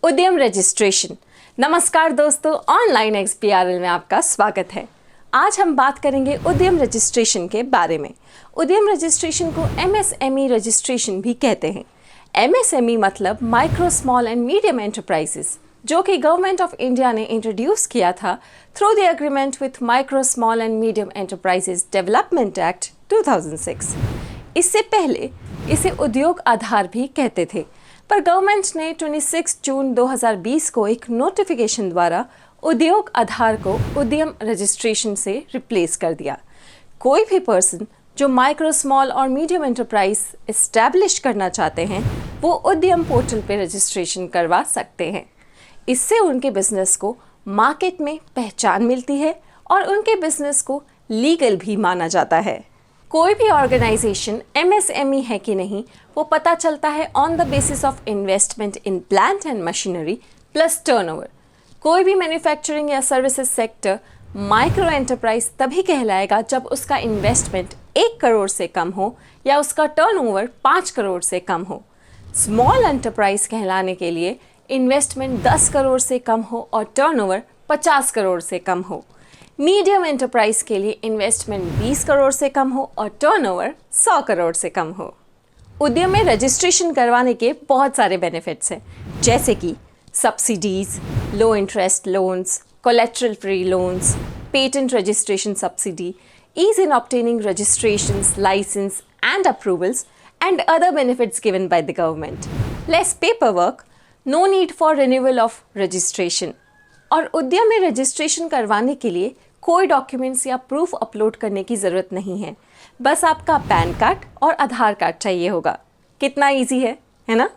उद्यम रजिस्ट्रेशन। नमस्कार दोस्तों, ऑनलाइन XBRL में आपका स्वागत है। आज हम बात करेंगे उद्यम रजिस्ट्रेशन के बारे में। उद्यम रजिस्ट्रेशन को MSME रजिस्ट्रेशन भी कहते हैं। MSME मतलब micro small and medium enterprises, जो कि गवर्नमेंट ऑफ इंडिया ने इंट्रोड्यूस किया था through the agreement with micro small and medium enterprises development act 2006। इससे पहले इसे उद्योग आधार भी कहते थे, पर गवर्नमेंट ने 26 जून 2020 को एक नोटिफिकेशन द्वारा उद्योग आधार को उद्यम रजिस्ट्रेशन से रिप्लेस कर दिया। कोई भी पर्सन जो माइक्रो स्मॉल और मीडियम एंटरप्राइज एस्टैब्लिश करना चाहते हैं वो उद्यम पोर्टल पे रजिस्ट्रेशन करवा सकते हैं। इससे उनके बिजनेस को मार्केट में पहचान मिलती है और उनके बिजनेस को लीगल भी माना जाता है। कोई भी ऑर्गेनाइजेशन MSME है कि नहीं वो पता चलता है on the basis of investment in plant and machinery plus turnover. कोई भी मैन्युफैक्चरिंग या सर्विसेज सेक्टर माइक्रो एंटरप्राइज तभी कहलाएगा जब उसका इन्वेस्टमेंट 1 करोड़ से कम हो या उसका टर्नओवर 5 करोड़ से कम हो। स्मॉल एंटरप्राइज कहलाने के लिए इन्वेस्टमेंट 10 करोड़ से कम हो और टर्नओवर 50 करोड़ से कम हो। मीडियम एंटरप्राइज के लिए इन्वेस्टमेंट 20 करोड़ से कम हो और टर्नओवर 100 करोड़ से कम हो। उद्यम में रजिस्ट्रेशन करवाने के बहुत सारे बेनिफिट्स हैं, जैसे कि subsidies, low interest loans, collateral free loans, patent registration subsidy, ease in obtaining registrations, license and approvals and other benefits given by the government. Less paperwork, no need for renewal of registration. और उद्यम में registration करवाने के लिए कोई documents या proof upload करने की ज़रूरत नहीं है, बस आपका पैन कार्ड और आधार कार्ड चाहिए होगा। कितना इजी है ना?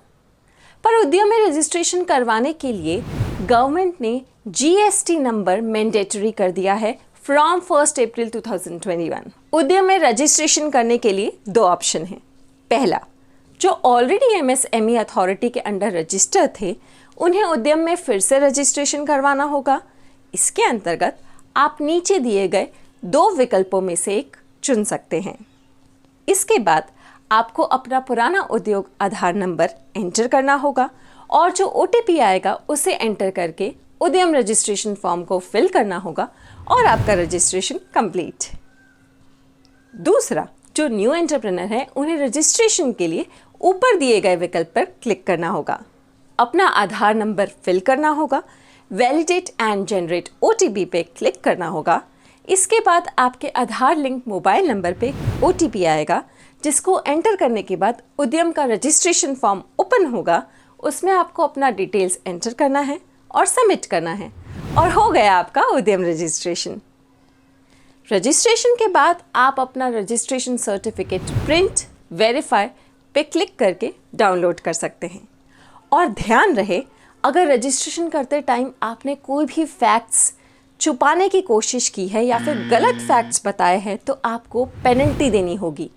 पर उद्यम में रजिस्ट्रेशन करवाने के लिए गवर्नमेंट ने GST नंबर मैंडेटरी कर दिया है फ्रॉम 1 अप्रैल 2021। उद्यम में रजिस्ट्रेशन करने के लिए 2 ऑप्शन हैं। पहला, जो ऑलरेडी MSME अथॉरिटी के अंडर रजिस्टर थे उन्हें उद्यम में फिर से रजिस्ट्रेशन करवाना होगा। इसके अंतर्गत आप नीचे दिए गए 2 विकल्पों में से एक चुन सकते हैं। इसके बाद आपको अपना पुराना उद्योग आधार नंबर एंटर करना होगा और जो OTP आएगा उसे एंटर करके उद्यम रजिस्ट्रेशन फॉर्म को फिल करना होगा और आपका रजिस्ट्रेशन कंप्लीट। दूसरा, जो न्यू एंटरप्रेन्योर है उन्हें रजिस्ट्रेशन के लिए ऊपर दिए गए विकल्प पर क्लिक करना होगा, अपना आधार नंबर फिल करना होगा, वैलिडेट एंड जनरेट OTP पे क्लिक करना होगा। इसके बाद आपके आधार लिंक मोबाइल नंबर पे OTP आएगा, जिसको एंटर करने के बाद उद्यम का रजिस्ट्रेशन फॉर्म ओपन होगा। उसमें आपको अपना डिटेल्स एंटर करना है और सबमिट करना है और हो गया आपका उद्यम रजिस्ट्रेशन। रजिस्ट्रेशन के बाद आप अपना रजिस्ट्रेशन सर्टिफिकेट प्रिंट वेरीफाई पे क्लिक करके डाउनलोड कर सकते हैं। और ध्यान रहे, अगर रजिस्ट्रेशन करते टाइम आपने कोई भी फैक्ट्स छुपाने की कोशिश की है या फिर गलत फैक्ट्स बताए हैं तो आपको पेनल्टी देनी होगी।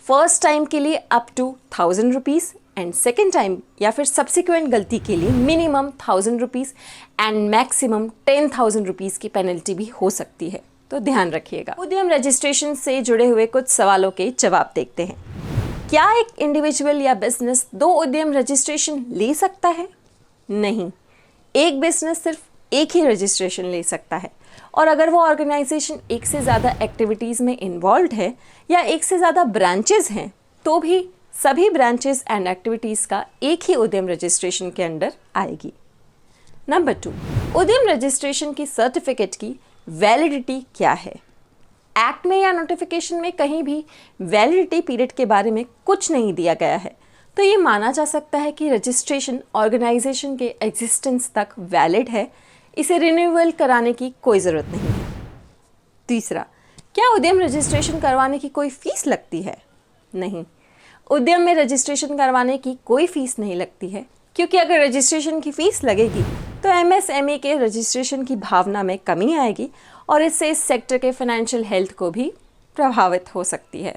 फर्स्ट टाइम के लिए up to 1000 rupees and second time या फिर सब्सिक्वेंट गलती के लिए minimum 1000 rupees and maximum 10,000 rupees की पेनल्टी भी हो सकती है, तो ध्यान रखिएगा। उद्यम रजिस्ट्रेशन से जुड़े हुए कुछ सवालों के जवाब देखते हैं। क्या एक इंडिविजुअल या बिजनेस 2 उद्यम रजिस्ट्रेशन ले सकता है? नहीं, एक बिजनेस सिर्फ एक ही रजिस्ट्रेशन ले सकता है और अगर वो ऑर्गेनाइजेशन एक से ज़्यादा एक्टिविटीज़ में इन्वॉल्व है या एक से ज़्यादा ब्रांचेस हैं तो भी सभी ब्रांचेस एंड एक्टिविटीज़ का एक ही उद्यम रजिस्ट्रेशन के अंडर आएगी। नंबर 2, उद्यम रजिस्ट्रेशन की सर्टिफिकेट की वैलिडिटी क्या है? एक्ट में या नोटिफिकेशन में कहीं भी वैलिडिटी पीरियड के बारे में कुछ नहीं दिया गया है, तो ये माना जा सकता है कि रजिस्ट्रेशन ऑर्गेनाइजेशन के एग्जिस्टेंस तक वैलिड है, इसे रिन्यूअल कराने की कोई ज़रूरत नहीं है। तीसरा, क्या उद्यम रजिस्ट्रेशन करवाने की कोई फ़ीस लगती है? नहीं, उद्यम में रजिस्ट्रेशन करवाने की कोई फ़ीस नहीं लगती है, क्योंकि अगर रजिस्ट्रेशन की फ़ीस लगेगी तो MSME के रजिस्ट्रेशन की भावना में कमी आएगी और इससे इस सेक्टर के फाइनेंशियल हेल्थ को भी प्रभावित हो सकती है।